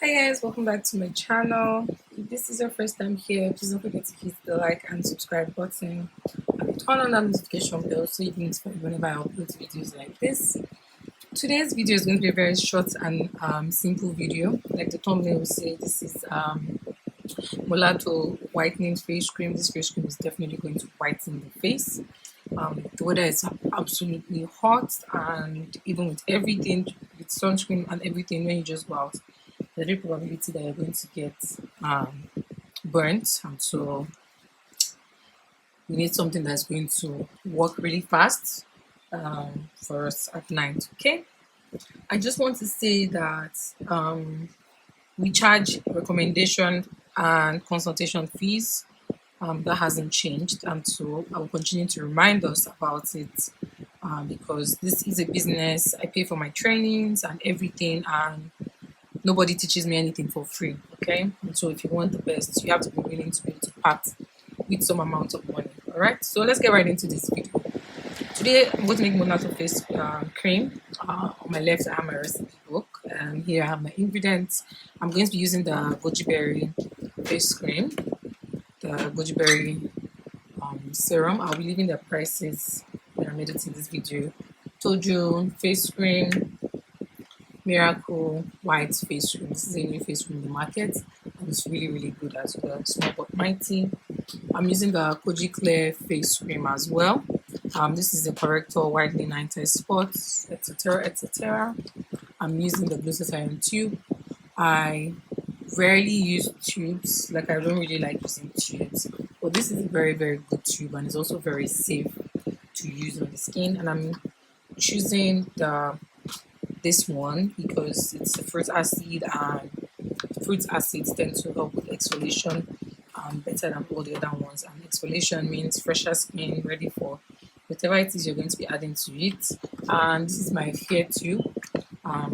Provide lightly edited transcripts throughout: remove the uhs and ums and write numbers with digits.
Hi guys, welcome back to my channel. If this is your first time here, please don't forget to hit the like and subscribe button and turn on that notification bell so you can notified whenever I upload videos like this. Today's video is going to be a very short and simple video. Like the thumbnail will say, this is Molato whitening face cream. This face cream is definitely going to whiten the face. The weather is absolutely hot, and even with everything, with sunscreen and everything, when you just go out, there's a probability that you're going to get burnt, and so we need something that's going to work really fast for us at night. Okay, I just want to say that we charge recommendation and consultation fees. That hasn't changed, and so I will continue to remind us about it because this is a business. I pay for my trainings and everything, and nobody teaches me anything for free. Okay, and so if you want the best, you have to be willing to be able to part with some amount of money. All right, so let's get right into this video. Today I'm going to make Molato face cream. On my left I have my recipe book, and here I have my ingredients. I'm going to be using the goji berry face cream, the goji berry serum. I'll be leaving the prices when I'm editing this video. Tojo face cream, Miracle White face cream. This is a new face cream in the market, and it's really good as well. Small but mighty. I'm using the Koji Clear face cream as well. This is the corrector whitening anti-spots, etc. I'm using the glutathione tube. I rarely use tubes, like I don't really like using tubes, but this is a very good tube, and it's also very safe to use on the skin. And I'm choosing this one because it's the fruit acid, and fruit acids tend to help with exfoliation better than all the other ones. And exfoliation means fresher skin, ready for whatever it is you're going to be adding to it. And this is my hair tube. I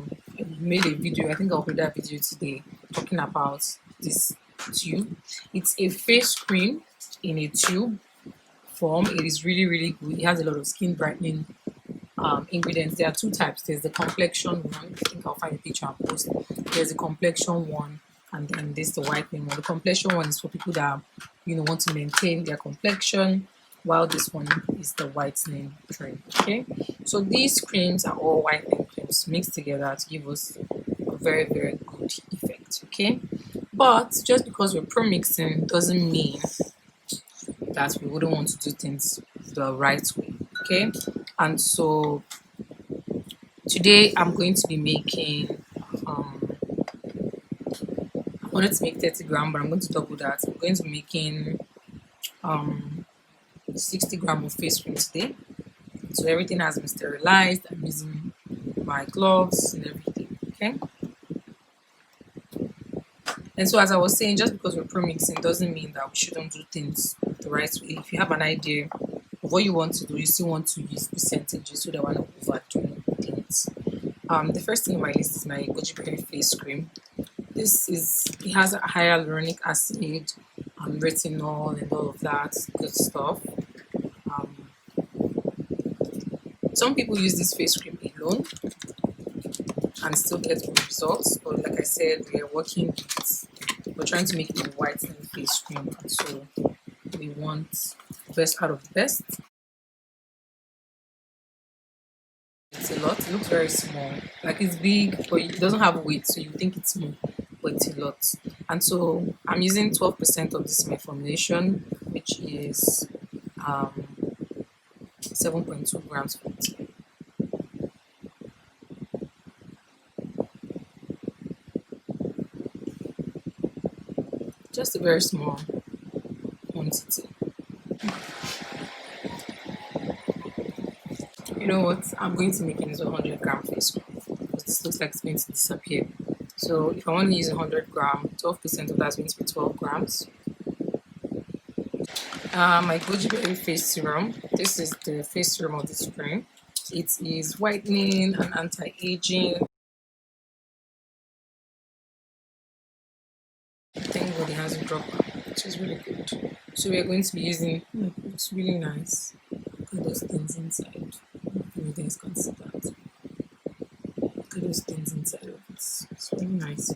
made a video, I think I'll upload that video today, talking about this tube. It's a face cream in a tube form. It is really good. It has a lot of skin brightening ingredients. There are two types. There's the complexion one. I think I'll find a picture and post. There's the complexion one, and then there's the whitening one. The complexion one is for people that want to maintain their complexion, while this one is the whitening cream. Okay, so these creams are all whitening creams mixed together to give us a very good effect. Okay, but just because we're pro-mixing doesn't mean that we wouldn't want to do things the right way. Okay, and so today I'm going to be making I wanted to make 30 grams, but I'm going to double that. I'm going to be making 60 grams of face cream today. So everything has been sterilized. I'm using my gloves and everything. Okay, and so as I was saying, just because we're pro-mixing doesn't mean that we shouldn't do things the right way. If you have an idea of what you want to do, you still want to use percentages so that we're not overdoing things. The first thing on my list is my goji berry face cream. It has a hyaluronic acid, retinol, and all of that good stuff. Some people use this face cream alone and still get good results, but like I said, we're trying to make it a whitening face cream, and so we want the best out of the best. It's a lot. It looks very small, like it's big, but it doesn't have weight, so you think it's small, but it's a lot. And so I'm using 12% of this in my formulation, which is 7.2 grams for it. Just a very small quantity. You know what? I'm going to make it into 100-gram face cream because this looks like it's going to disappear. So if I want to use 100 gram, 12% of that is going to be 12 grams. My goji berry face serum. This is the face serum of this cream. It is whitening and anti-aging. Thank God it hasn't dropped, which is really good. So we are going to be using. It's really nice. Look at those things inside. You guys can see that. Look see those things inside of it. It's very nice.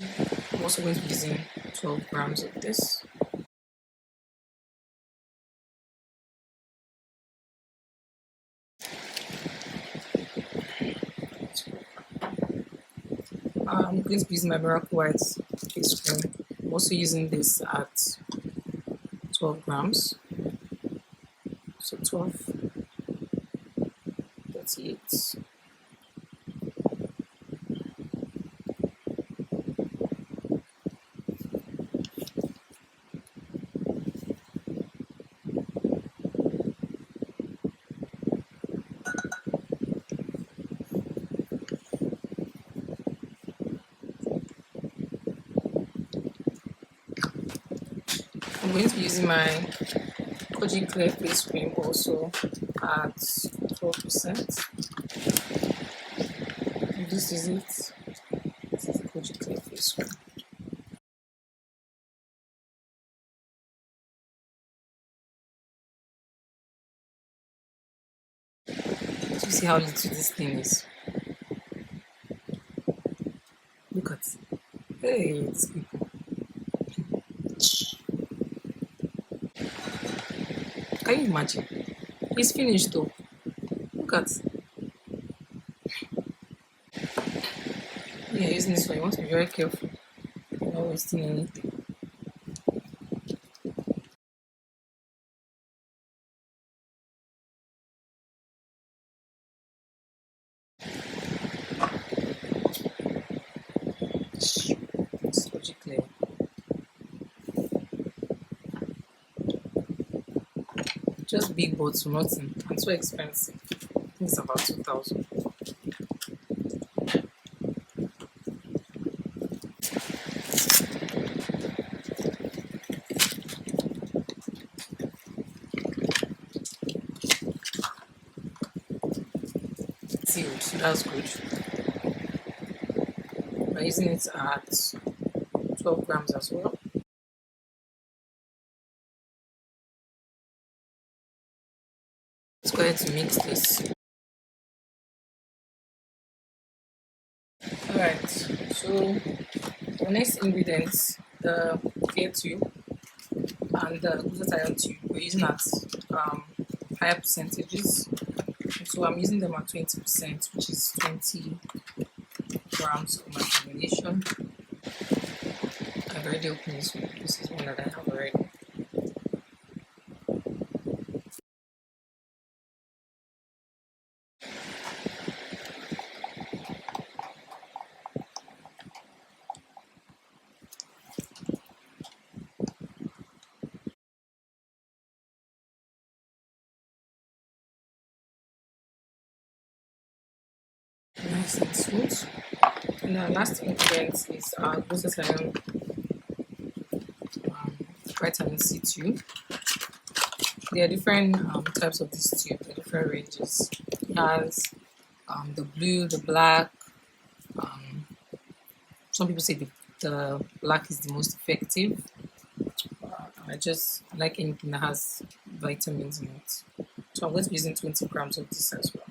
I'm also going to be using 12 grams of this. I'm going to be using my Miracle White face cream. I'm also using this at 12 grams. So 12, 38. I'm going to be using my Koji Clear face cream also at 12%. And this is it. This is the Koji Clear face cream. Do you see how little this thing is? Look at it. Hey, these people. Can you imagine? It's finished though. Look at it. Yeah, using this one, you want to be very careful. You're not wasting anything. It's Koji Clear. Just big bottle, nothing. And so expensive. I think it's about 2,000. Sealed, so that's good. We're using it at 12 grams as well. Let's go ahead to mix this. Alright, so the next ingredients, the clear tube and the glutathione tube, we're using at higher percentages. So I'm using them at 20%, which is 20 grams of my formulation. I've already opened this one. This is one that I have already. Nice and smooth. And the last ingredient is our glutathione vitamin C tube. There are different types of this tube, there are different ranges. It has the blue, the black. Some people say the black is the most effective. I just like anything that has vitamins in it. So I'm going to be using 20 grams of this as well.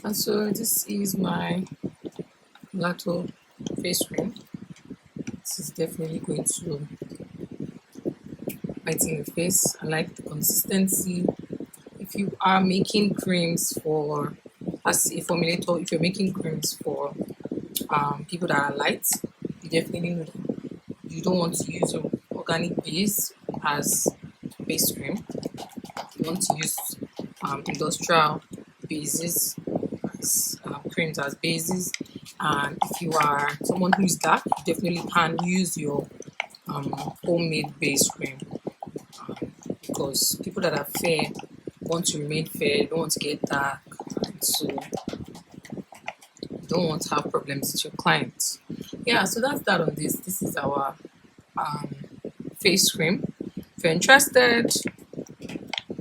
And so this is my Molato face cream. This is definitely going to whiten the face. I like the consistency. If you are making creams for, as a formulator, if you're making creams for people that are light, you definitely know that you don't want to use your organic base as base cream. You want to use industrial bases as creams as bases. And if you are someone who's dark, you definitely can use your homemade base cream because people that are fair want to remain fair, don't want to get dark, and so don't want to have problems with your clients. Yeah, so that's that on this. This is our um, face cream. If you're interested,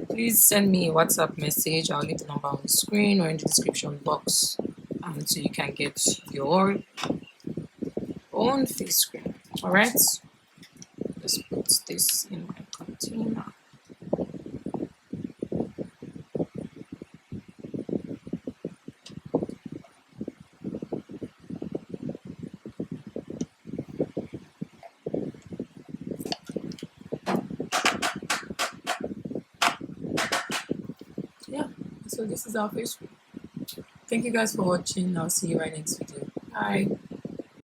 please send me a WhatsApp message. I'll leave the number on the screen or in the description box, so you can get your own face cream. All right, let's put this in my container. Yeah, so this is our face cream. Thank you guys for watching. I'll see you right next video. Bye.